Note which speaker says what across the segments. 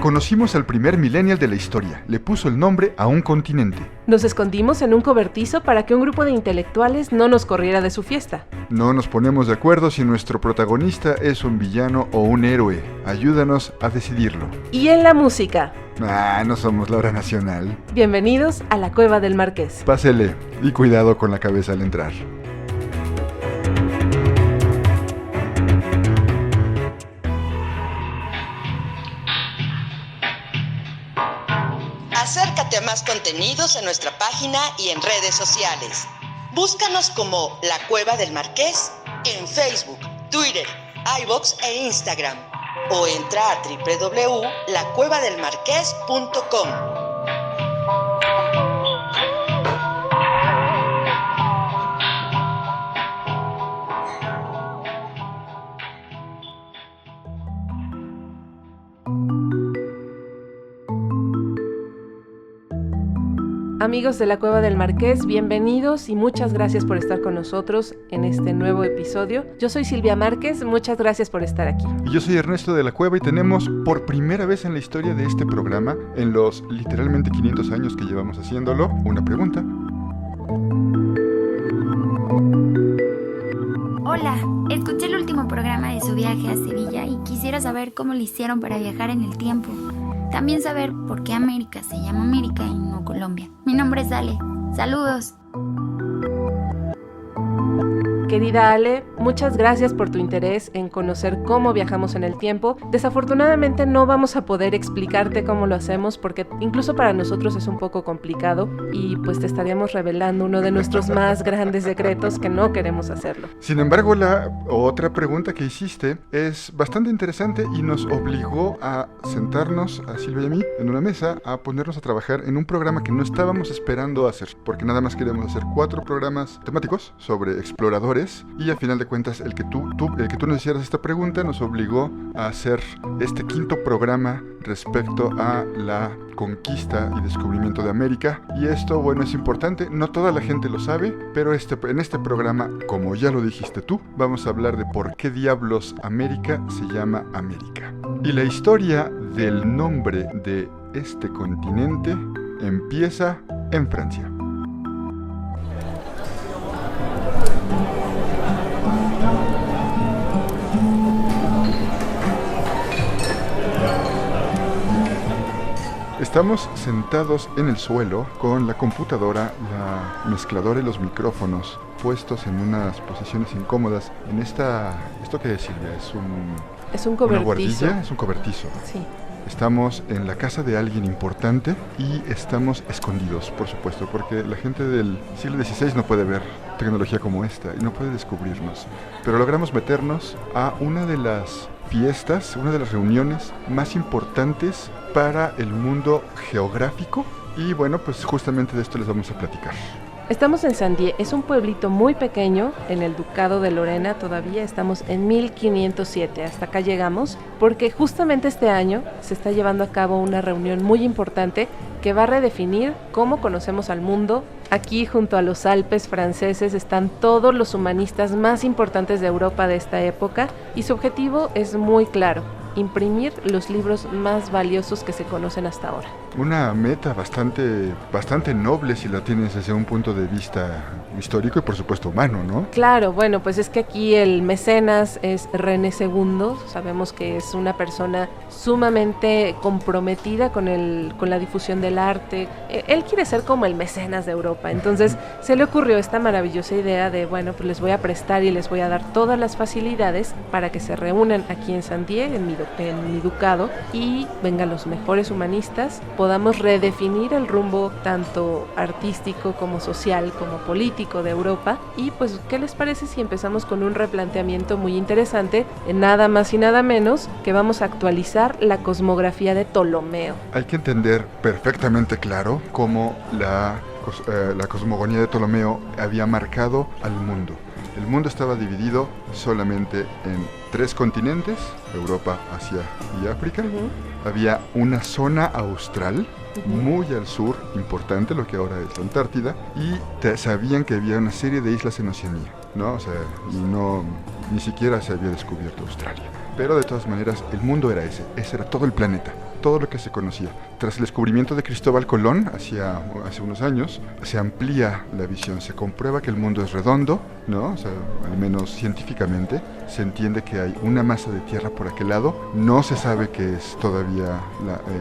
Speaker 1: Conocimos al primer millennial de la historia. Le puso el nombre a un continente.
Speaker 2: Nos escondimos en un cobertizo para que un grupo de intelectuales no nos corriera de su fiesta.
Speaker 1: No nos ponemos de acuerdo si nuestro protagonista es un villano o un héroe. Ayúdanos a decidirlo.
Speaker 2: Y en la música.
Speaker 1: No somos la hora nacional.
Speaker 2: Bienvenidos a la Cueva del Marqués.
Speaker 1: Pásele y cuidado con la cabeza al entrar.
Speaker 3: Acércate a más contenidos en nuestra página y en redes sociales. Búscanos como La Cueva del Marqués en Facebook, Twitter, iVoox e Instagram. O entra a www.lacuevadelmarqués.com.
Speaker 2: Amigos de la Cueva del Marqués, bienvenidos y muchas gracias por estar con nosotros en este nuevo episodio. Yo soy Silvia Márquez, muchas gracias por estar aquí.
Speaker 1: Y yo soy Ernesto de la Cueva y tenemos por primera vez en la historia de este programa, en los literalmente 500 años que llevamos haciéndolo, una pregunta.
Speaker 4: Hola, escuché el último programa de su viaje a Sevilla y quisiera saber cómo le hicieron para viajar en el tiempo. También saber por qué América se llama América y no Colombia. Mi nombre es Ale. Saludos.
Speaker 2: Querida Ale, muchas gracias por tu interés en conocer cómo viajamos en el tiempo. Desafortunadamente no vamos a poder explicarte cómo lo hacemos porque incluso para nosotros es un poco complicado y pues te estaríamos revelando uno de nuestros más grandes secretos que no queremos hacerlo.
Speaker 1: Sin embargo, la otra pregunta que hiciste es bastante interesante y nos obligó a sentarnos, a Silvia y a mí, en una mesa, a ponernos a trabajar en un programa que no estábamos esperando hacer, porque nada más queríamos hacer 4 programas temáticos sobre exploradores. Y al final de cuentas, el que tú nos hicieras esta pregunta nos obligó a hacer este 5º programa respecto a la conquista y descubrimiento de América. Y esto, bueno, es importante, no toda la gente lo sabe, pero en este programa, como ya lo dijiste tú, vamos a hablar de por qué diablos América se llama América. Y la historia del nombre de este continente empieza en Francia. Estamos sentados en el suelo con la computadora, la mezcladora y los micrófonos puestos en unas posiciones incómodas. ¿Esto qué es, Silvia?
Speaker 2: Es un
Speaker 1: ¿Una
Speaker 2: cobertizo.
Speaker 1: guardilla? Es un cobertizo.
Speaker 2: Sí.
Speaker 1: Estamos en la casa de alguien importante y estamos escondidos, por supuesto, porque la gente del siglo XVI no puede ver tecnología como esta y no puede descubrirnos. Pero logramos meternos a una de las fiestas, una de las reuniones más importantes para el mundo geográfico. Y bueno, pues justamente de esto les vamos a platicar.
Speaker 2: Estamos en Saint-Dié, es un pueblito muy pequeño en el Ducado de Lorena, todavía estamos en 1507, hasta acá llegamos, porque justamente este año se está llevando a cabo una reunión muy importante que va a redefinir cómo conocemos al mundo. Aquí junto a los Alpes franceses están todos los humanistas más importantes de Europa de esta época y su objetivo es muy claro: imprimir los libros más valiosos que se conocen hasta ahora.
Speaker 1: Una meta bastante noble si la tienes desde un punto de vista histórico y por supuesto humano, ¿no?
Speaker 2: Claro, bueno, pues es que aquí el mecenas es René II, sabemos que es una persona sumamente comprometida con la difusión del arte. Él quiere ser como el mecenas de Europa, entonces se le ocurrió esta maravillosa idea de, bueno, pues les voy a prestar y les voy a dar todas las facilidades para que se reúnan aquí en Saint-Dié, en mi ducado, y vengan los mejores humanistas, podamos redefinir el rumbo tanto artístico como social como político de Europa. Y pues, ¿qué les parece si empezamos con un replanteamiento muy interesante, nada más y nada menos que vamos a actualizar la cosmografía de Ptolomeo?
Speaker 1: Hay que entender perfectamente claro cómo la cosmogonía de Ptolomeo había marcado al mundo. El mundo estaba dividido solamente en 3 continentes, Europa, Asia y África. Había una zona austral muy al sur, importante, lo que ahora es la Antártida, y sabían que había una serie de islas en Oceanía, ¿no? O sea, y no, ni siquiera se había descubierto Australia. pero de todas maneras el mundo era ese era todo el planeta, todo lo que se conocía. Tras el descubrimiento de Cristóbal Colón, hace unos años, se amplía la visión, se comprueba que el mundo es redondo, ¿no? O sea, al menos científicamente, se entiende que hay una masa de tierra por aquel lado, no se sabe que es todavía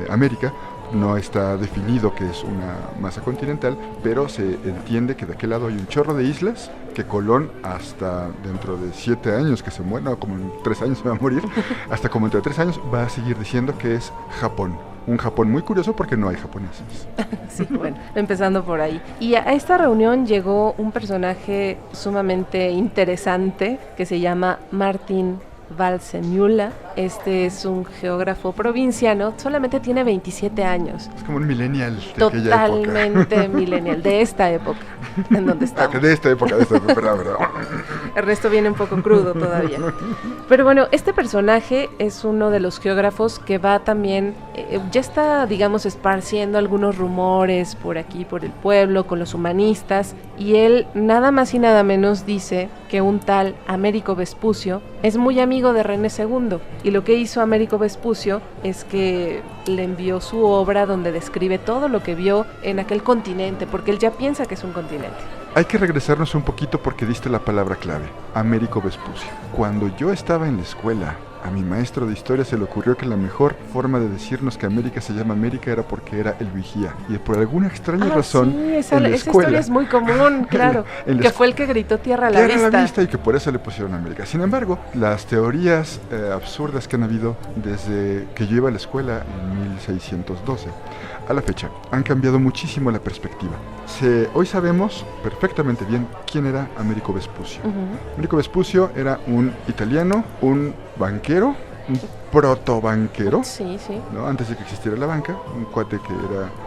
Speaker 1: América, no está definido que es una masa continental, pero se entiende que de aquel lado hay un chorro de islas, que Colón hasta dentro de 7 años que se muera, como en 3 años se va a morir, hasta como dentro de 3 años va a seguir diciendo que es Japón. Un Japón muy curioso porque no hay japoneses.
Speaker 2: Sí, bueno, empezando por ahí. Y a esta reunión llegó un personaje sumamente interesante que se llama Martin Waldseemüller. Este es un geógrafo provinciano, solamente tiene 27 años.
Speaker 1: Es como un millennial de aquella época.
Speaker 2: Totalmente millennial, de esta época, en donde estamos.
Speaker 1: De esta época, verdad.
Speaker 2: El resto viene un poco crudo todavía. Pero bueno, este personaje es uno de los geógrafos que va también, ya está, digamos, esparciendo algunos rumores por aquí, por el pueblo, con los humanistas, y él nada más y nada menos dice que un tal Américo Vespucio es muy amigo de René II, y lo que hizo Américo Vespucio es que le envió su obra donde describe todo lo que vio en aquel continente, porque él ya piensa que es un continente.
Speaker 1: Hay que regresarnos un poquito porque diste la palabra clave, Américo Vespucio. Cuando yo estaba en la escuela, a mi maestro de historia se le ocurrió que la mejor forma de decirnos que América se llama América era porque era el vigía. Y por alguna extraña razón,
Speaker 2: sí, esa historia es muy común, claro, que fue el que gritó tierra a la vista.
Speaker 1: Tierra a la vista, y que por eso le pusieron América. Sin embargo, las teorías absurdas que han habido desde que yo iba a la escuela en 1612 a la fecha han cambiado muchísimo la perspectiva. Hoy sabemos perfectamente bien quién era Américo Vespucio. Américo Vespucio era un italiano, un banquero, un protobanquero,
Speaker 2: sí,
Speaker 1: ¿no? Antes de que existiera la banca, un cuate que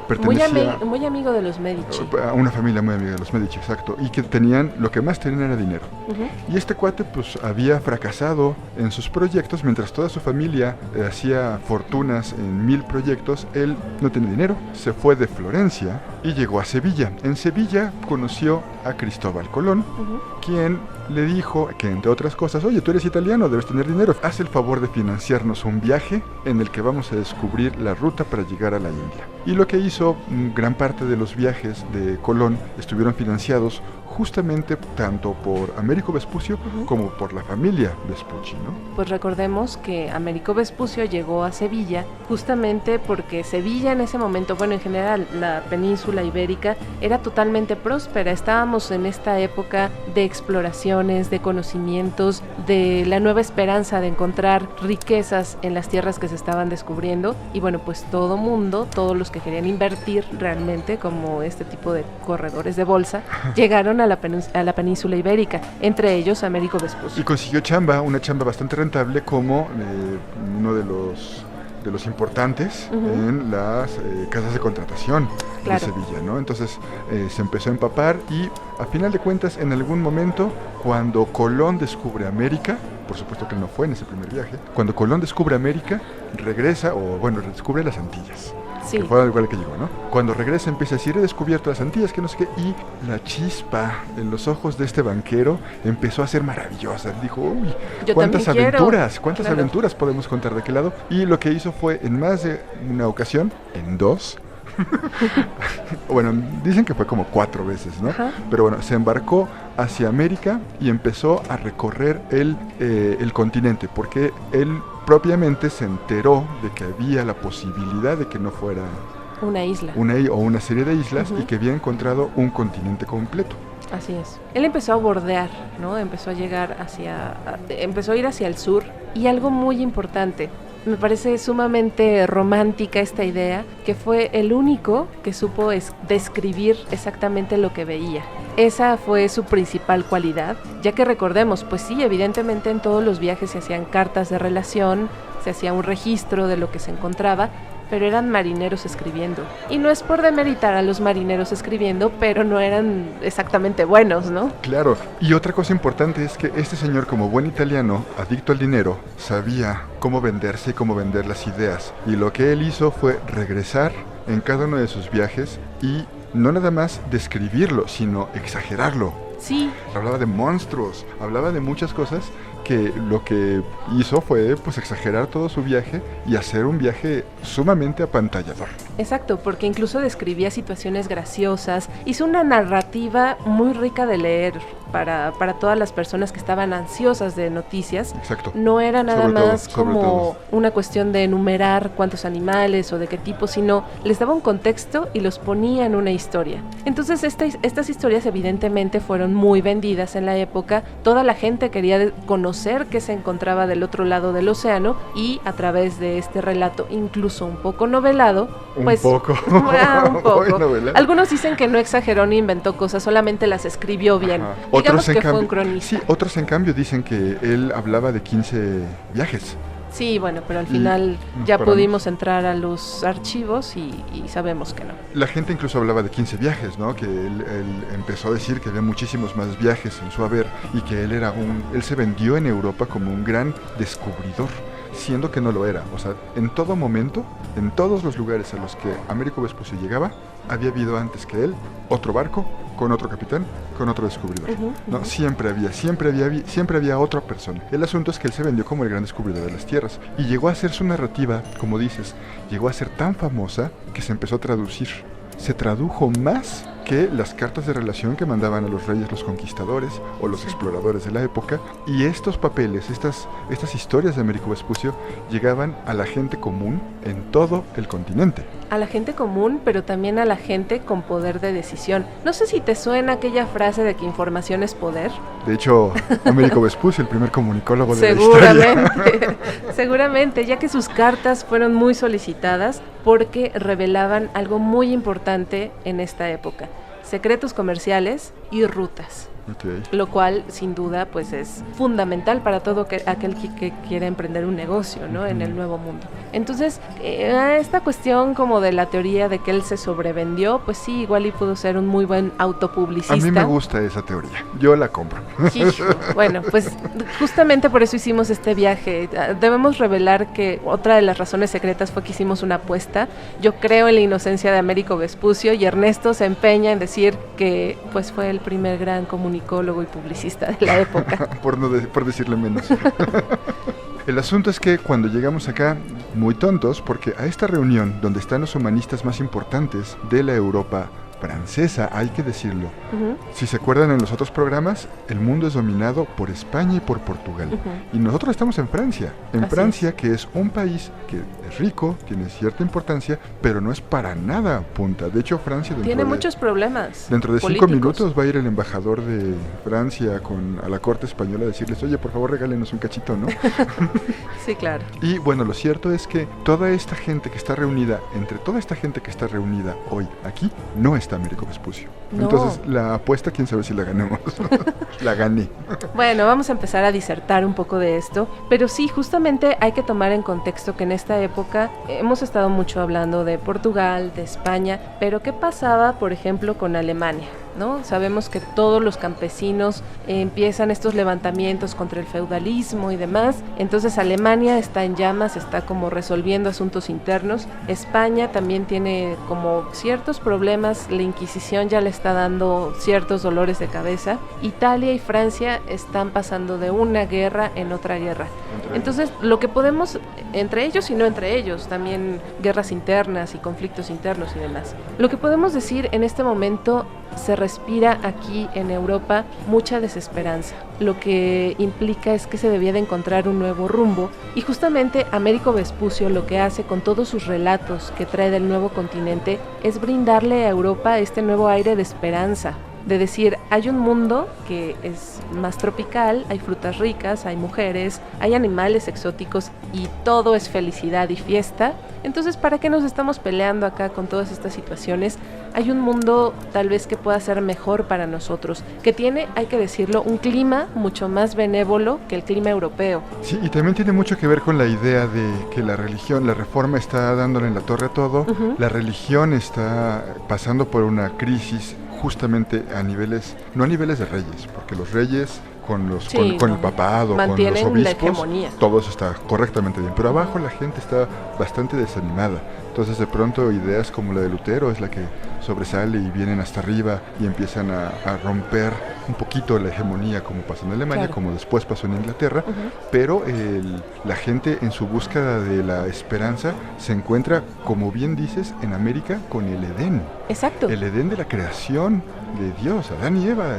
Speaker 1: pertenecía
Speaker 2: muy amigo de los Medici,
Speaker 1: a una familia muy amiga de los Medici, exacto, y que lo que más tenían era dinero. Y este cuate pues había fracasado en sus proyectos, mientras toda su familia hacía fortunas en 1000 proyectos. Él no tenía dinero, se fue de Florencia y llegó a Sevilla. En Sevilla conoció a Cristóbal Colón, quien le dijo que, entre otras cosas, oye, tú eres italiano, debes tener dinero, haz el favor de financiarnos un viaje en el que vamos a descubrir la ruta para llegar a la India. Y lo que hizo, gran parte de los viajes de Colón estuvieron financiados justamente tanto por Américo Vespucio como por la familia Vespucci, ¿no?
Speaker 2: Pues recordemos que Américo Vespucio llegó a Sevilla justamente porque Sevilla en ese momento, bueno, en general la península ibérica era totalmente próspera. Estábamos en esta época de exploraciones, de conocimientos, de la nueva esperanza de encontrar riquezas en las tierras que se estaban descubriendo, y bueno, pues todo mundo, todos los que querían invertir realmente, como este tipo de corredores de bolsa, llegaron a la península ibérica, entre ellos Américo Vespucio.
Speaker 1: Y consiguió una chamba bastante rentable como uno de los importantes en las casas de contratación de Sevilla, ¿no? Entonces se empezó a empapar y a final de cuentas, en algún momento, cuando Colón descubre América, por supuesto que no fue en ese primer viaje, cuando Colón descubre América, descubre las Antillas. Sí. Que fue al lugar que llegó, ¿no? Cuando regresa empieza a decir, he descubierto las Antillas, que no sé qué, y la chispa en los ojos de este banquero empezó a ser maravillosa. Dijo, uy, cuántas aventuras podemos contar de aquel lado. Y lo que hizo fue, en más de una ocasión, en 2, bueno, dicen que fue como 4 veces, ¿no? Pero bueno, se embarcó hacia América y empezó a recorrer el continente, porque él propiamente se enteró de que había la posibilidad de que no fuera
Speaker 2: una isla
Speaker 1: o una serie de islas, y que había encontrado un continente completo.
Speaker 2: Así es. Él empezó a bordear, ¿no? Empezó a ir hacia el sur, y algo muy importante, me parece sumamente romántica esta idea, que fue el único que supo describir exactamente lo que veía. Esa fue su principal cualidad, ya que recordemos, pues sí, evidentemente en todos los viajes se hacían cartas de relación, se hacía un registro de lo que se encontraba, pero eran marineros escribiendo. Y no es por demeritar a los marineros escribiendo, pero no eran exactamente buenos, ¿no?
Speaker 1: Claro, y otra cosa importante es que este señor, como buen italiano, adicto al dinero, sabía cómo venderse y cómo vender las ideas. Y lo que él hizo fue regresar en cada uno de sus viajes y no nada más describirlo, sino exagerarlo.
Speaker 2: Sí.
Speaker 1: Hablaba de monstruos, hablaba de muchas cosas que lo que hizo fue pues exagerar todo su viaje y hacer un viaje sumamente apantallador.
Speaker 2: Exacto, porque incluso describía situaciones graciosas, hizo una narrativa muy rica de leer para todas las personas que estaban ansiosas de noticias.
Speaker 1: Exacto.
Speaker 2: No era nada
Speaker 1: Sobre
Speaker 2: más
Speaker 1: todo, sobre
Speaker 2: como
Speaker 1: todo.
Speaker 2: una cuestión de enumerar cuántos animales o de qué tipo, sino les daba un contexto y los ponía en una historia. Entonces estas historias evidentemente fueron muy vendidas en la época, toda la gente quería conocer qué se encontraba del otro lado del océano y a través de este relato, incluso un poco novelado,
Speaker 1: Un poco.
Speaker 2: un poco.
Speaker 1: Muy novelado.
Speaker 2: Algunos dicen que no exageró ni inventó cosas, solamente las escribió bien.
Speaker 1: Ajá.
Speaker 2: Digamos que fue
Speaker 1: cambio,
Speaker 2: un cronista.
Speaker 1: sí, otros en cambio dicen que él hablaba de 15 viajes.
Speaker 2: Sí, bueno, pero al final
Speaker 1: nos
Speaker 2: ya
Speaker 1: paramos.
Speaker 2: pudimos entrar a los archivos y sabemos que no.
Speaker 1: La gente incluso hablaba de 15 viajes, ¿no? Que él empezó a decir que había muchísimos más viajes en su haber y que él se vendió en Europa como un gran descubridor, siendo que no lo era. O sea, en todo momento, en todos los lugares a los que Américo Vespucio llegaba, había habido antes que él otro barco con otro capitán, con otro descubridor. ¿No? Siempre había otra persona. El asunto es que él se vendió como el gran descubridor de las tierras y llegó a ser su narrativa, como dices, llegó a ser tan famosa que se empezó a traducir. Se tradujo más que las cartas de relación que mandaban a los reyes los conquistadores o los exploradores de la época, y estos papeles, estas historias de Américo Vespucio llegaban a la gente común en todo el continente.
Speaker 2: A la gente común, pero también a la gente con poder de decisión. No sé si te suena aquella frase de que información es poder.
Speaker 1: De hecho, Américo Vespucio, el primer comunicólogo de la historia.
Speaker 2: Seguramente, seguramente, ya que sus cartas fueron muy solicitadas porque revelaban algo muy importante en esta época: secretos comerciales y rutas.
Speaker 1: Okay.
Speaker 2: Lo cual, sin duda, pues es fundamental para todo aquel que quiera emprender un negocio, ¿no? En el nuevo mundo. Entonces, esta cuestión como de la teoría de que él se sobrevendió, pues sí, igual y pudo ser un muy buen autopublicista.
Speaker 1: A mí me gusta esa teoría, yo la compro.
Speaker 2: Hijo. Bueno, pues justamente por eso hicimos este viaje. Debemos revelar que otra de las razones secretas fue que hicimos una apuesta. Yo creo en la inocencia de Américo Vespucio y Ernesto se empeña en decir que pues fue el primer gran comunicólogo y publicista de la época.
Speaker 1: por decirle menos. El asunto es que cuando llegamos acá, muy tontos, porque a esta reunión donde están los humanistas más importantes de la Europa francesa, hay que decirlo. Si se acuerdan en los otros programas, el mundo es dominado por España y por Portugal. Y nosotros estamos en Francia. En
Speaker 2: Así
Speaker 1: Francia,
Speaker 2: es.
Speaker 1: que es un país que es rico, tiene cierta importancia, pero no es para nada punta. De hecho, Francia
Speaker 2: Tiene muchos problemas
Speaker 1: dentro de 5
Speaker 2: políticos.
Speaker 1: minutos va a ir el embajador de Francia a la corte española a decirles: oye, por favor, regálenos un cachito, ¿no?
Speaker 2: Sí, claro.
Speaker 1: Y bueno, lo cierto es que toda esta gente que está reunida, entre toda esta gente que está reunida hoy aquí, no está Américo Vespucio.
Speaker 2: No.
Speaker 1: Entonces, la apuesta, quién sabe si la ganemos. La gané.
Speaker 2: Bueno, vamos a empezar a disertar un poco de esto, pero sí, justamente hay que tomar en contexto que en esta época hemos estado mucho hablando de Portugal, de España, pero ¿qué pasaba, por ejemplo, con Alemania? ¿No? Sabemos que todos los campesinos empiezan estos levantamientos contra el feudalismo y demás. Entonces Alemania está en llamas, está como resolviendo asuntos internos. España también tiene como ciertos problemas, la Inquisición ya le está dando ciertos dolores de cabeza. Italia y Francia están pasando de una guerra en otra guerra. Entonces lo que podemos, entre ellos y no entre ellos, también guerras internas y conflictos internos y demás. Lo que podemos decir en este momento, se respira aquí en Europa mucha desesperanza. Lo que implica es que se debía de encontrar un nuevo rumbo, y justamente Américo Vespucio lo que hace con todos sus relatos que trae del nuevo continente es brindarle a Europa este nuevo aire de esperanza, de decir, hay un mundo que es más tropical, hay frutas ricas, hay mujeres, hay animales exóticos y todo es felicidad y fiesta. Entonces, ¿para qué nos estamos peleando acá con todas estas situaciones? Hay un mundo tal vez que pueda ser mejor para nosotros, que tiene, hay que decirlo, un clima mucho más benévolo que el clima europeo.
Speaker 1: Sí, y también tiene mucho que ver con la idea de que la religión, la reforma está dándole en la torre a todo. La religión está pasando por una crisis justamente a niveles, no a niveles de reyes, porque los reyes
Speaker 2: Sí,
Speaker 1: con el papado, con los
Speaker 2: mantienen
Speaker 1: obispos,
Speaker 2: la hegemonía.
Speaker 1: todo eso está correctamente bien, pero abajo la gente está bastante desanimada. Entonces de pronto ideas como la de Lutero es la que sobresale y vienen hasta arriba y empiezan a romper un poquito la hegemonía, como pasó en Alemania,
Speaker 2: Claro.
Speaker 1: como después pasó en Inglaterra, pero la gente en su búsqueda de la esperanza se encuentra, como bien dices, en América con el Edén.
Speaker 2: Exacto.
Speaker 1: El Edén de la creación de Dios. Adán y Eva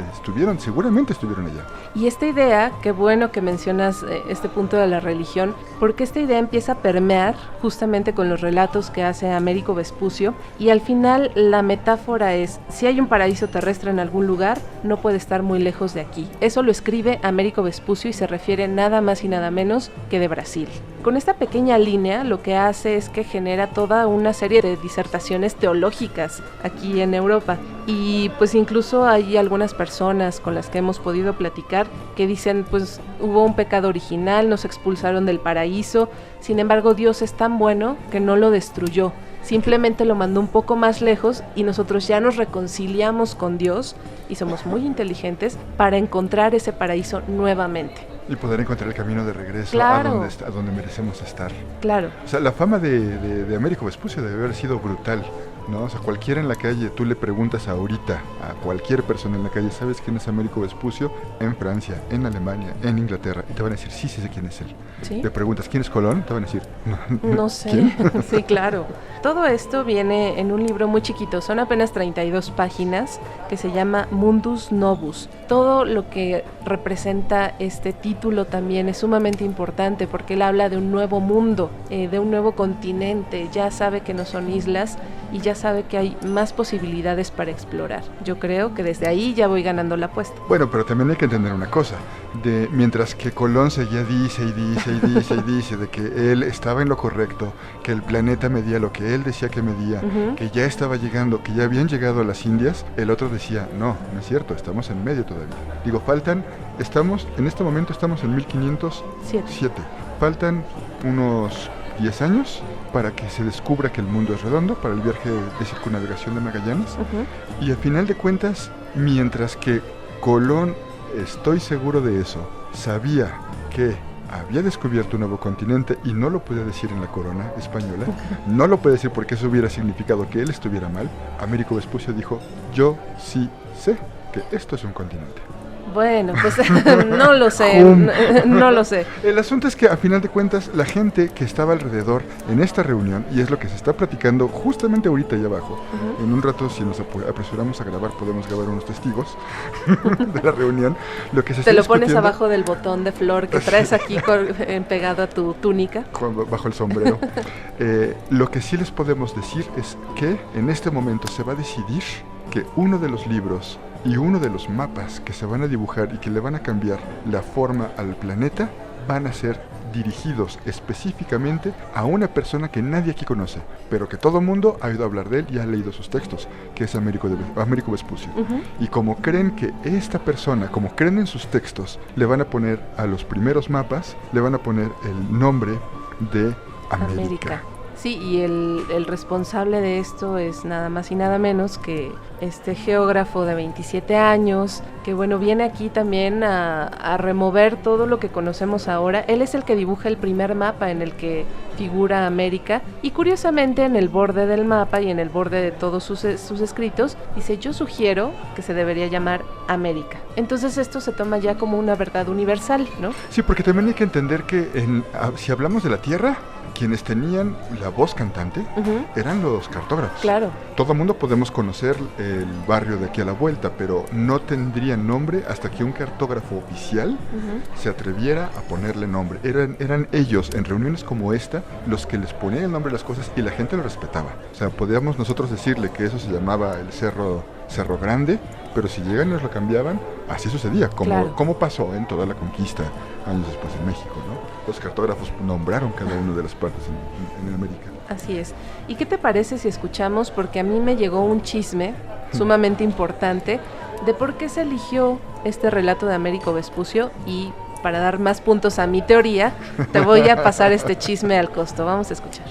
Speaker 1: seguramente estuvieron allá.
Speaker 2: Y esta idea, qué bueno que mencionas este punto de la religión, porque esta idea empieza a permear justamente con los relatos que hace Américo Vespucio, y al final la metáfora es, si hay un paraíso terrestre en algún lugar, no puede estar muy lejos de aquí. Eso lo escribe Américo Vespucio y se refiere nada más y nada menos que de Brasil. Con esta pequeña línea lo que hace es que genera toda una serie de disertaciones teológicas aquí en Europa, y pues incluso hay algunas personas con las que hemos podido platicar que dicen, pues hubo un pecado original, nos expulsaron del paraíso, sin embargo Dios es tan bueno que no lo destruyó, simplemente lo mandó un poco más lejos y nosotros ya nos reconciliamos con Dios y somos muy inteligentes para encontrar ese paraíso nuevamente.
Speaker 1: Y poder encontrar el camino de regreso
Speaker 2: Claro.
Speaker 1: a donde merecemos estar.
Speaker 2: Claro.
Speaker 1: O sea, la fama de Américo Vespucio debe haber sido brutal, ¿no? O sea, cualquiera en la calle, tú le preguntas ahorita a cualquier persona en la calle, ¿sabes quién es Américo Vespucio? En Francia, en Alemania, en Inglaterra, y te van a decir, sí sé quién es él.
Speaker 2: ¿Sí?
Speaker 1: Le preguntas, ¿quién es Colón? Te van a decir,
Speaker 2: No sé.
Speaker 1: ¿quién?
Speaker 2: Sí, claro. Todo esto viene en un libro muy chiquito, son apenas 32 páginas, que se llama Mundus Novus. Todo lo que representa este título también es sumamente importante porque él habla de un nuevo mundo, de un nuevo continente, ya sabe que no son islas y ya sabe que hay más posibilidades para explorar. Yo creo que desde ahí ya voy ganando la apuesta.
Speaker 1: Bueno, pero también hay que entender una cosa, mientras que Colón seguía dice de que él estaba en lo correcto, que el planeta medía lo que él decía que medía, que ya estaba llegando, que ya habían llegado a las Indias, el otro decía, no es cierto, estamos en medio todavía. Digo, en este momento estamos en 1507, faltan unos 10 años para que se descubra que el mundo es redondo, para el viaje de circunnavegación de Magallanes, y al final de cuentas, mientras que Colón, estoy seguro de eso, sabía que había descubierto un nuevo continente y no lo podía decir en la corona española, no lo puede decir porque eso hubiera significado que él estuviera mal, Américo Vespucio dijo, yo sí sé que esto es un continente.
Speaker 2: Bueno, pues no lo sé, no lo sé.
Speaker 1: El asunto es que a final de cuentas la gente que estaba alrededor en esta reunión, y es lo que se está platicando justamente ahorita allá abajo, en un rato si nos apresuramos a grabar podemos grabar unos testigos de la reunión, lo que se
Speaker 2: Te
Speaker 1: está
Speaker 2: lo pones
Speaker 1: discutiendo-
Speaker 2: abajo del botón de flor que traes aquí pegado a tu túnica.
Speaker 1: bajo el sombrero. Lo que sí les podemos decir es que en este momento se va a decidir que uno de los libros y uno de los mapas que se van a dibujar y que le van a cambiar la forma al planeta van a ser dirigidos específicamente a una persona que nadie aquí conoce, pero que todo el mundo ha oído hablar de él y ha leído sus textos, que es Américo Vespucio. Y como creen que esta persona, como creen en sus textos, le van a poner a los primeros mapas, le van a poner el nombre de América.
Speaker 2: Sí, y el responsable de esto es nada más y nada menos que este geógrafo de 27 años, que bueno, viene aquí también a remover todo lo que conocemos ahora. Él es el que dibuja el primer mapa en el que figura América, y curiosamente en el borde del mapa y en el borde de todos sus escritos, dice, yo sugiero que se debería llamar América. Entonces esto se toma ya como una verdad universal, ¿no?
Speaker 1: Sí, porque también hay que entender que si hablamos de la Tierra, quienes tenían la voz cantante eran los cartógrafos.
Speaker 2: Claro.
Speaker 1: Todo el mundo podemos conocer el barrio de aquí a la vuelta, pero no tendría nombre hasta que un cartógrafo oficial se atreviera a ponerle nombre. Eran ellos, en reuniones como esta, los que les ponían el nombre a las cosas y la gente lo respetaba. O sea, podíamos nosotros decirle que eso se llamaba el Cerro Grande, pero si llegan y nos lo cambiaban, así sucedía, como pasó en toda la conquista años después en México, ¿no? Los cartógrafos nombraron cada una de las partes en América.
Speaker 2: Así es. ¿Y qué te parece si escuchamos? Porque a mí me llegó un chisme sumamente importante de por qué se eligió este relato de Américo Vespucio, y para dar más puntos a mi teoría, te voy a pasar este chisme al costo. Vamos a escuchar.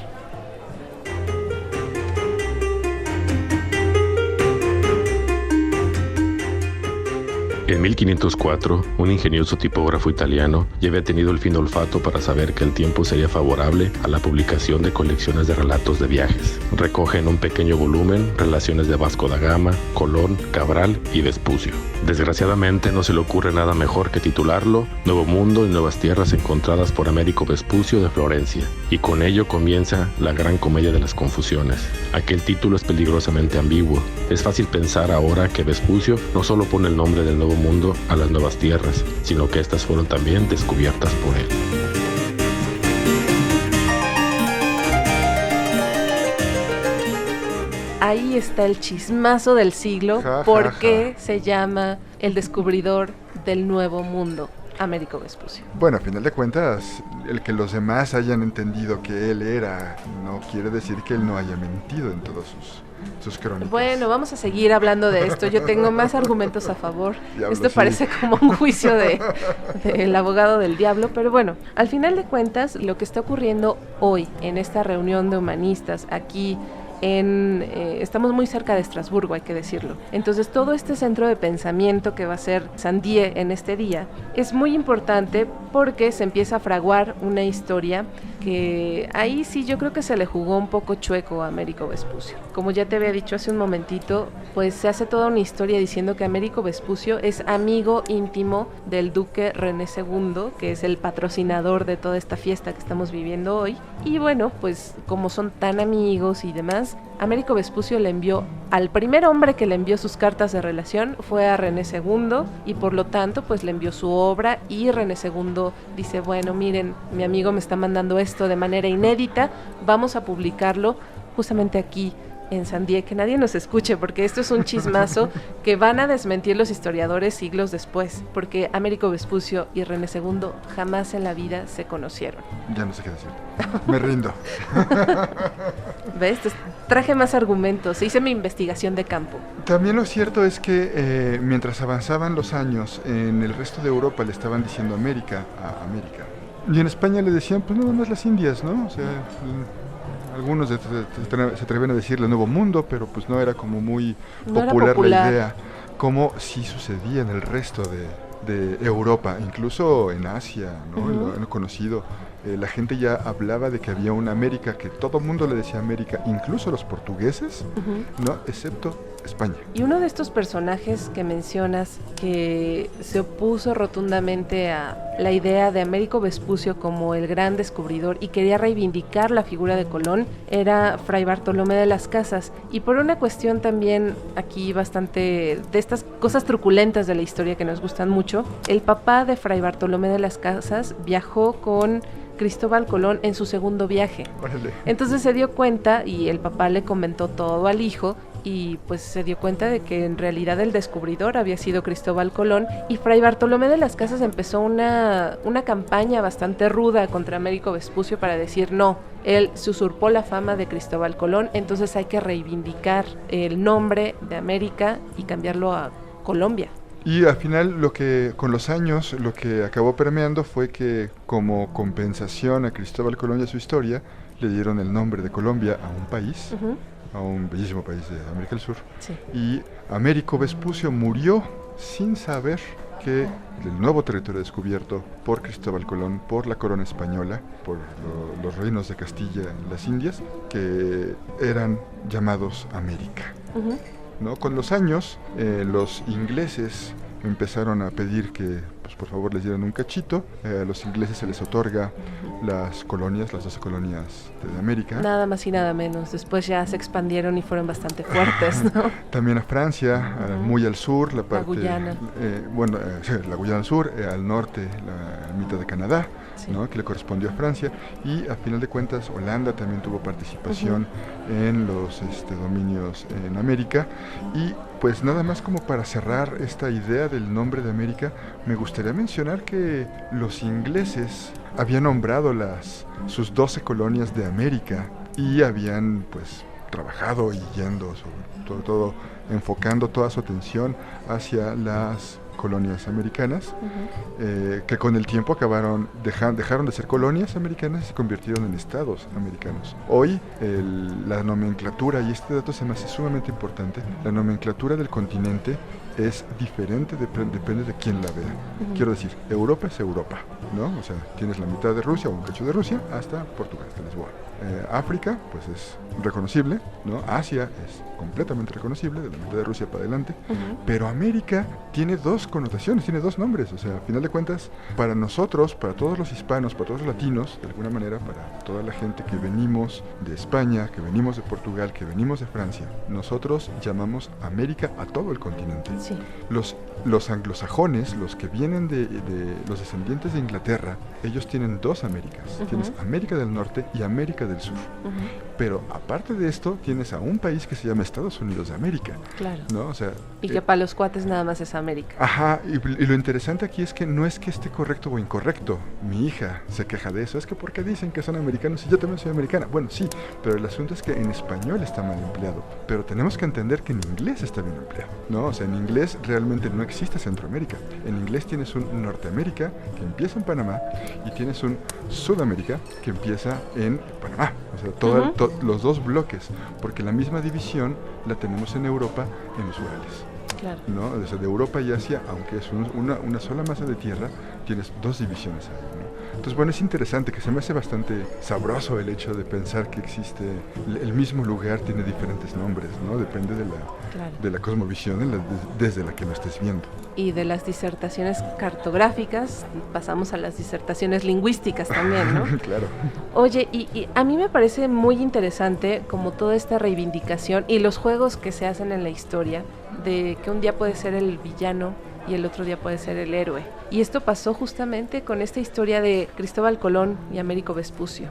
Speaker 5: En 1504, un ingenioso tipógrafo italiano ya había tenido el fino olfato para saber que el tiempo sería favorable a la publicación de colecciones de relatos de viajes. Recoge en un pequeño volumen relaciones de Vasco da Gama, Colón, Cabral y Vespucio. Desgraciadamente no se le ocurre nada mejor que titularlo Nuevo Mundo y Nuevas Tierras encontradas por Américo Vespucio de Florencia, y con ello comienza la gran comedia de las confusiones. Aquel título es peligrosamente ambiguo. Es fácil pensar ahora que Vespucio no solo pone el nombre del Nuevo Mundo a las nuevas tierras, sino que estas fueron también descubiertas por él.
Speaker 2: Ahí está el chismazo del siglo, ¿por qué se llama el descubridor del Nuevo Mundo? Américo Vespucio.
Speaker 1: Bueno, a final de cuentas, el que los demás hayan entendido que él era, no quiere decir que él no haya mentido en todas sus crónicas.
Speaker 2: Bueno, vamos a seguir hablando de esto. Yo tengo más argumentos a favor.
Speaker 1: Diablo,
Speaker 2: Esto
Speaker 1: sí.
Speaker 2: parece como un juicio del abogado del diablo, pero bueno, al final de cuentas, lo que está ocurriendo hoy en esta reunión de humanistas aquí estamos muy cerca de Estrasburgo, hay que decirlo. Entonces todo este centro de pensamiento que va a ser Saint-Dié en este día es muy importante porque se empieza a fraguar una historia que ahí sí yo creo que se le jugó un poco chueco a Américo Vespucio. Como ya te había dicho hace un momentito, pues se hace toda una historia diciendo que Américo Vespucio es amigo íntimo del duque René II, que es el patrocinador de toda esta fiesta que estamos viviendo hoy. Y bueno, pues como son tan amigos y demás, Américo Vespucio le envió, al primer hombre que le envió sus cartas de relación fue a René II, y por lo tanto pues le envió su obra, y René II dice, bueno, miren, mi amigo me está mandando esto de manera inédita, vamos a publicarlo justamente aquí en Saint-Dié, que nadie nos escuche, porque esto es un chismazo que van a desmentir los historiadores siglos después, porque Américo Vespucio y René II jamás en la vida se conocieron.
Speaker 1: Ya no sé qué decir. Me rindo.
Speaker 2: ¿Ves? Traje más argumentos, hice mi investigación de campo.
Speaker 1: También lo cierto es que mientras avanzaban los años, en el resto de Europa le estaban diciendo América a América. Y en España le decían, pues nada más las Indias, ¿no? O sea, algunos se atreven a decirle Nuevo Mundo, pero pues no era como muy popular la idea, como sí sucedía en el resto de Europa, incluso en Asia, ¿no? En lo conocido. La gente ya hablaba de que había una América, que todo el mundo le decía América, incluso los portugueses, ¿no? Excepto España.
Speaker 2: Y uno de estos personajes que mencionas que se opuso rotundamente a la idea de Américo Vespucio como el gran descubridor y quería reivindicar la figura de Colón era Fray Bartolomé de las Casas, y por una cuestión también aquí bastante de estas cosas truculentas de la historia que nos gustan mucho, el papá de Fray Bartolomé de las Casas viajó con Cristóbal Colón en su segundo viaje.
Speaker 1: Órale.
Speaker 2: Entonces se dio cuenta, y el papá le comentó todo al hijo, y pues se dio cuenta de que en realidad el descubridor había sido Cristóbal Colón, y Fray Bartolomé de las Casas empezó una campaña bastante ruda contra Américo Vespucio para decir no, él se usurpó la fama de Cristóbal Colón, entonces hay que reivindicar el nombre de América y cambiarlo a Colombia.
Speaker 1: Y al final con los años lo que acabó permeando fue que como compensación a Cristóbal Colón y a su historia le dieron el nombre de Colombia a un país, a un bellísimo país de América del Sur.
Speaker 2: Sí.
Speaker 1: Y Américo Vespucio murió sin saber que el nuevo territorio descubierto por Cristóbal Colón, por la corona española, por los reinos de Castilla y las Indias, que eran llamados América. ¿No? Con los años, los ingleses empezaron a pedir que, pues, por favor, les dieran un cachito. A los ingleses se les otorga las colonias, las 12 colonias de América.
Speaker 2: Nada más y nada menos. Después ya se expandieron y fueron bastante fuertes, ¿no?
Speaker 1: También a Francia, muy al sur, la
Speaker 2: Guyana.
Speaker 1: La Guyana al sur, al norte, la mitad de Canadá. Sí. ¿No? Que le correspondió a Francia, y a final de cuentas Holanda también tuvo participación en los dominios en América. Y pues nada más como para cerrar esta idea del nombre de América, me gustaría mencionar que los ingleses habían nombrado sus 12 colonias de América y habían pues trabajado y yendo sobre todo enfocando toda su atención hacia las colonias americanas, que con el tiempo dejaron de ser colonias americanas y se convirtieron en estados americanos. Hoy la nomenclatura, y este dato se me hace sumamente importante, la nomenclatura del continente es diferente, depende de quién la vea. Quiero decir, Europa es Europa, ¿no? O sea, tienes la mitad de Rusia o un cacho de Rusia hasta Portugal, hasta Lisboa. África, pues es reconocible, ¿no? Asia es completamente reconocible, de la mitad de Rusia para adelante, pero América tiene dos connotaciones, tiene dos nombres, o sea, a final de cuentas, para nosotros, para todos los hispanos, para todos los latinos, de alguna manera, para toda la gente que venimos de España, que venimos de Portugal, que venimos de Francia, nosotros llamamos América a todo el continente.
Speaker 2: Sí.
Speaker 1: Los anglosajones, los que vienen de los descendientes de Inglaterra, ellos tienen dos Américas. Tienes América del Norte y América del Sur. Pero aparte de esto, tienes a un país que se llama Estados Unidos de América.
Speaker 2: Claro.
Speaker 1: ¿No? O sea,
Speaker 2: y que para los cuates nada más es América.
Speaker 1: Ajá, y lo interesante aquí es que no es que esté correcto o incorrecto. Mi hija se queja de eso. Es que ¿por qué dicen que son americanos y yo también soy americana? Bueno, sí, pero el asunto es que en español está mal empleado. Pero tenemos que entender que en inglés está bien empleado, ¿no? O sea, en inglés realmente no existe Centroamérica. En inglés tienes un Norteamérica que empieza en Panamá y tienes un Sudamérica que empieza en Panamá. O sea, los dos bloques, porque la misma división la tenemos en Europa en los Urales.
Speaker 2: Claro.
Speaker 1: ¿No? Desde de Europa y Asia, aunque es una sola masa de tierra, tienes dos divisiones ahí, ¿no? Entonces, bueno, es interesante, que se me hace bastante sabroso el hecho de pensar que existe, el mismo lugar tiene diferentes nombres, ¿no? Depende de la cosmovisión desde la que lo estés viendo.
Speaker 2: Y de las disertaciones cartográficas pasamos a las disertaciones lingüísticas también, ¿no?
Speaker 1: Claro.
Speaker 2: Oye, y a mí me parece muy interesante como toda esta reivindicación y los juegos que se hacen en la historia, de que un día puede ser el villano y el otro día puede ser el héroe. Y esto pasó justamente con esta historia de Cristóbal Colón y Américo Vespucio.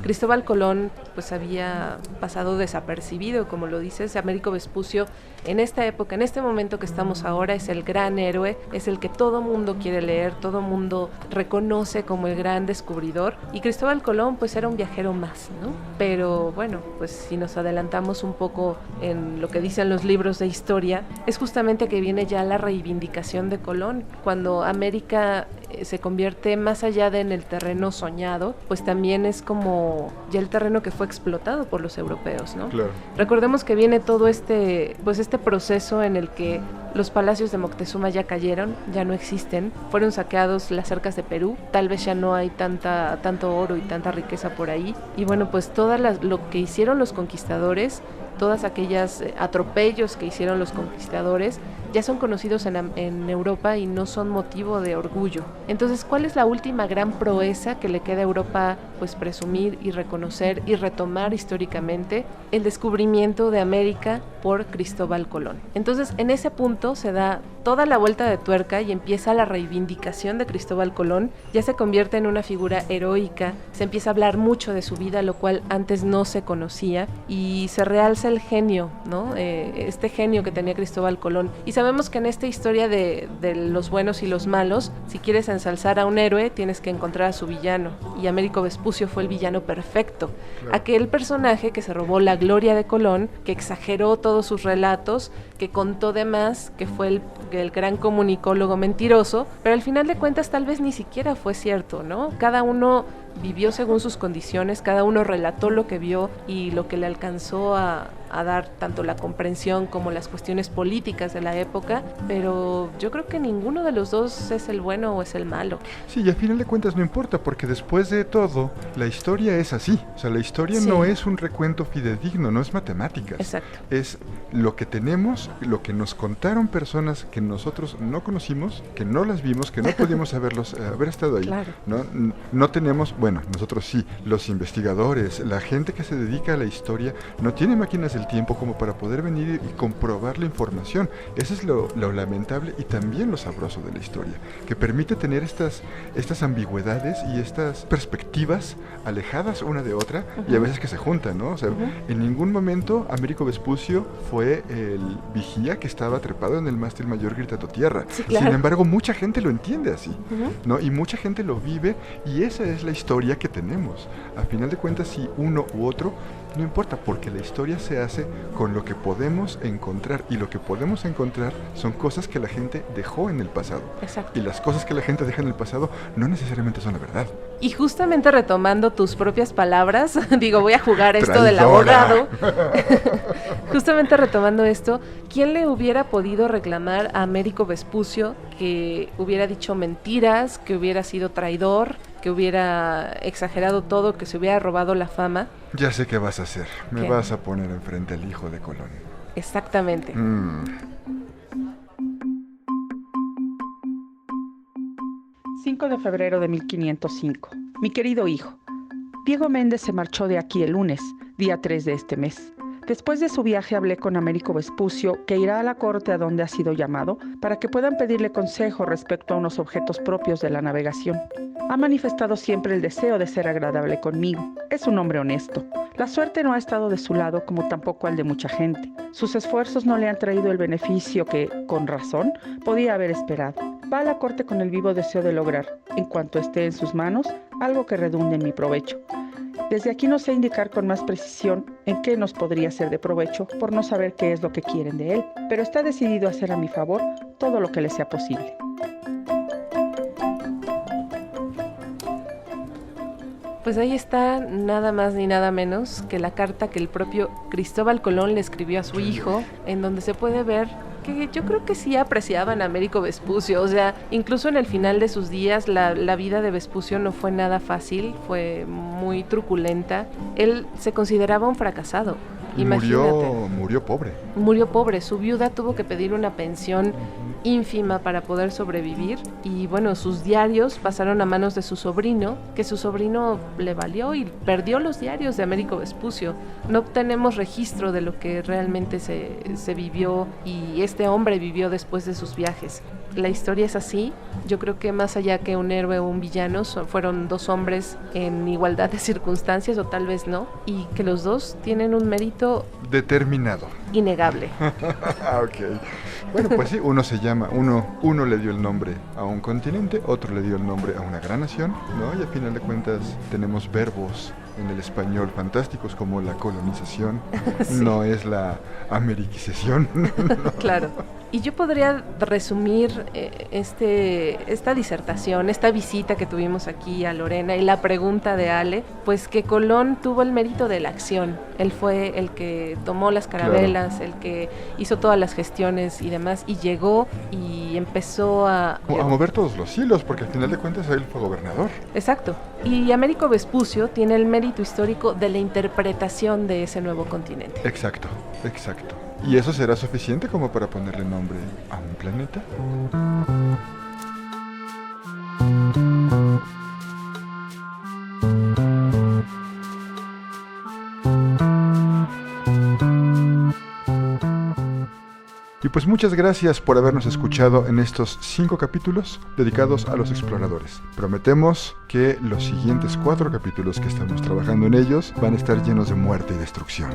Speaker 2: Cristóbal Colón pues había pasado desapercibido, como lo dices. Américo Vespucio en esta época, en este momento que estamos ahora, es el gran héroe, es el que todo mundo quiere leer, todo mundo reconoce como el gran descubridor, y Cristóbal Colón pues era un viajero más, ¿no? Pero bueno, pues si nos adelantamos un poco en lo que dicen los libros de historia, es justamente que viene ya la reivindicación de Colón, cuando América se convierte más allá de en el terreno soñado, pues también es como ya el terreno que fue explotado por los europeos, ¿no?
Speaker 1: Claro.
Speaker 2: Recordemos que viene todo este proceso en el que los palacios de Moctezuma ya cayeron, ya no existen, fueron saqueados las cercas de Perú, tal vez ya no hay tanto oro y tanta riqueza por ahí, y bueno, pues lo que hicieron los conquistadores, todas aquellas atropellos que hicieron los conquistadores, ya son conocidos en Europa y no son motivo de orgullo. Entonces, ¿cuál es la última gran proeza que le queda a Europa pues presumir y reconocer y retomar históricamente? El descubrimiento de América por Cristóbal Colón. Entonces, en ese punto se da toda la vuelta de tuerca y empieza la reivindicación de Cristóbal Colón, ya se convierte en una figura heroica, se empieza a hablar mucho de su vida, lo cual antes no se conocía, y se realza el genio, ¿no? Este genio que tenía Cristóbal Colón. Y sabemos que en esta historia de los buenos y los malos, si quieres ensalzar a un héroe, tienes que encontrar a su villano, y Américo Vespucio fue el villano perfecto. Claro. Aquel personaje que se robó la gloria de Colón, que exageró todos sus relatos, que contó de más, que fue el gran comunicólogo mentiroso, pero al final de cuentas tal vez ni siquiera fue cierto, ¿no? Cada uno vivió según sus condiciones, cada uno relató lo que vio y lo que le alcanzó a dar tanto la comprensión como las cuestiones políticas de la época, pero yo creo que ninguno de los dos es el bueno o es el malo.
Speaker 1: Sí, y al final de cuentas no importa, porque después de todo, la historia es así. O sea, la historia no es un recuento fidedigno, no es matemáticas.
Speaker 2: Exacto.
Speaker 1: Es lo que tenemos, lo que nos contaron personas que nosotros no conocimos, que no las vimos, que no pudimos haber estado ahí.
Speaker 2: Claro.
Speaker 1: No tenemos, bueno, nosotros sí, los investigadores, la gente que se dedica a la historia, no tiene máquinas del tiempo como para poder venir y comprobar la información. Eso es lo lamentable y también lo sabroso de la historia, que permite tener estas ambigüedades y estas perspectivas alejadas una de otra, y a veces que se juntan, ¿no? O sea, en ningún momento Américo Vespucio fue el vigía que estaba trepado en el mástil mayor gritando tierra.
Speaker 2: Sí, claro.
Speaker 1: Sin embargo, mucha gente lo entiende así, ¿no? Y mucha gente lo vive, y esa es la historia historia que tenemos. A final de cuentas, si uno u otro, no importa, porque la historia se hace con lo que podemos encontrar, y lo que podemos encontrar son cosas que la gente dejó en el pasado.
Speaker 2: Exacto.
Speaker 1: Y las cosas que la gente deja en el pasado no necesariamente son la verdad.
Speaker 2: Y justamente retomando tus propias palabras, digo, voy a jugar esto del
Speaker 1: Traidora.
Speaker 2: abogado. Justamente retomando esto, ¿quién le hubiera podido reclamar a Américo Vespucio que hubiera dicho mentiras, que hubiera sido traidor, que hubiera exagerado todo, que se hubiera robado la fama?
Speaker 1: Ya sé qué vas a hacer. Me
Speaker 2: ¿Qué?
Speaker 1: vas a poner enfrente al hijo de Colón.
Speaker 2: Exactamente.
Speaker 6: 5 de febrero de 1505. Mi querido hijo, Diego Méndez se marchó de aquí el lunes, día 3 de este mes. Después de su viaje hablé con Américo Vespucio, que irá a la corte a donde ha sido llamado, para que puedan pedirle consejo respecto a unos objetos propios de la navegación. Ha manifestado siempre el deseo de ser agradable conmigo. Es un hombre honesto. La suerte no ha estado de su lado, como tampoco al de mucha gente. Sus esfuerzos no le han traído el beneficio que, con razón, podía haber esperado. Va a la corte con el vivo deseo de lograr, en cuanto esté en sus manos, algo que redunde en mi provecho. Desde aquí no sé indicar con más precisión en qué nos podría ser de provecho por no saber qué es lo que quieren de él, pero está decidido a hacer a mi favor todo lo que le sea posible.
Speaker 2: Pues ahí está nada más ni nada menos que la carta que el propio Cristóbal Colón le escribió a su hijo, en donde se puede ver que yo creo que sí apreciaban a Américo Vespucio. O sea, incluso en el final de sus días la vida de Vespucio no fue nada fácil, fue muy truculenta. Él se consideraba un fracasado. Imagínate.
Speaker 1: Murió pobre.
Speaker 2: Murió pobre, su viuda tuvo que pedir una pensión ínfima para poder sobrevivir, y bueno, sus diarios pasaron a manos de su sobrino, que su sobrino le valió y perdió los diarios de Américo Vespucio. No tenemos registro de lo que realmente se vivió y este hombre vivió después de sus viajes. La historia es así. Yo creo que más allá que un héroe o un villano, fueron dos hombres en igualdad de circunstancias, o tal vez no, y que los dos tienen un mérito
Speaker 1: Determinado.
Speaker 2: innegable.
Speaker 1: Ok. Bueno, pues sí, uno le dio el nombre a un continente, otro le dio el nombre a una gran nación, ¿no? Y a final de cuentas tenemos verbos en el español fantásticos como la colonización,
Speaker 2: Sí.
Speaker 1: no es la ameriquización.
Speaker 2: Claro. Y yo podría resumir esta disertación, esta visita que tuvimos aquí a Lorena y la pregunta de Ale, pues que Colón tuvo el mérito de la acción. Él fue el que tomó las carabelas, claro, el que hizo todas las gestiones y demás, y llegó y empezó a
Speaker 1: mover todos los hilos, porque al final de cuentas él fue gobernador.
Speaker 2: Exacto. Y Américo Vespucio tiene el mérito histórico de la interpretación de ese nuevo continente.
Speaker 1: Exacto. ¿Y eso será suficiente como para ponerle nombre a un planeta? Y pues muchas gracias por habernos escuchado en estos 5 capítulos dedicados a los exploradores. Prometemos que los siguientes 4 capítulos que estamos trabajando en ellos van a estar llenos de muerte y destrucción.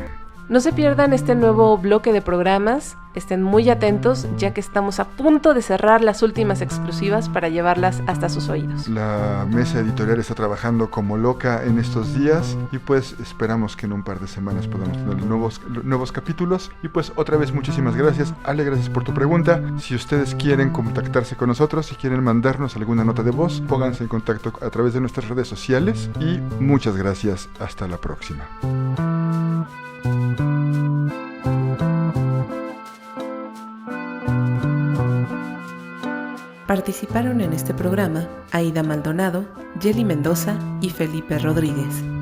Speaker 2: No se pierdan este nuevo bloque de programas, estén muy atentos ya que estamos a punto de cerrar las últimas exclusivas para llevarlas hasta sus oídos.
Speaker 1: La mesa editorial está trabajando como loca en estos días y pues esperamos que en un par de semanas podamos tener nuevos capítulos. Y pues otra vez muchísimas gracias. Ale, gracias por tu pregunta. Si ustedes quieren contactarse con nosotros, si quieren mandarnos alguna nota de voz, pónganse en contacto a través de nuestras redes sociales y muchas gracias. Hasta la próxima.
Speaker 2: Participaron en este programa Aida Maldonado, Yeli Mendoza y Felipe Rodríguez.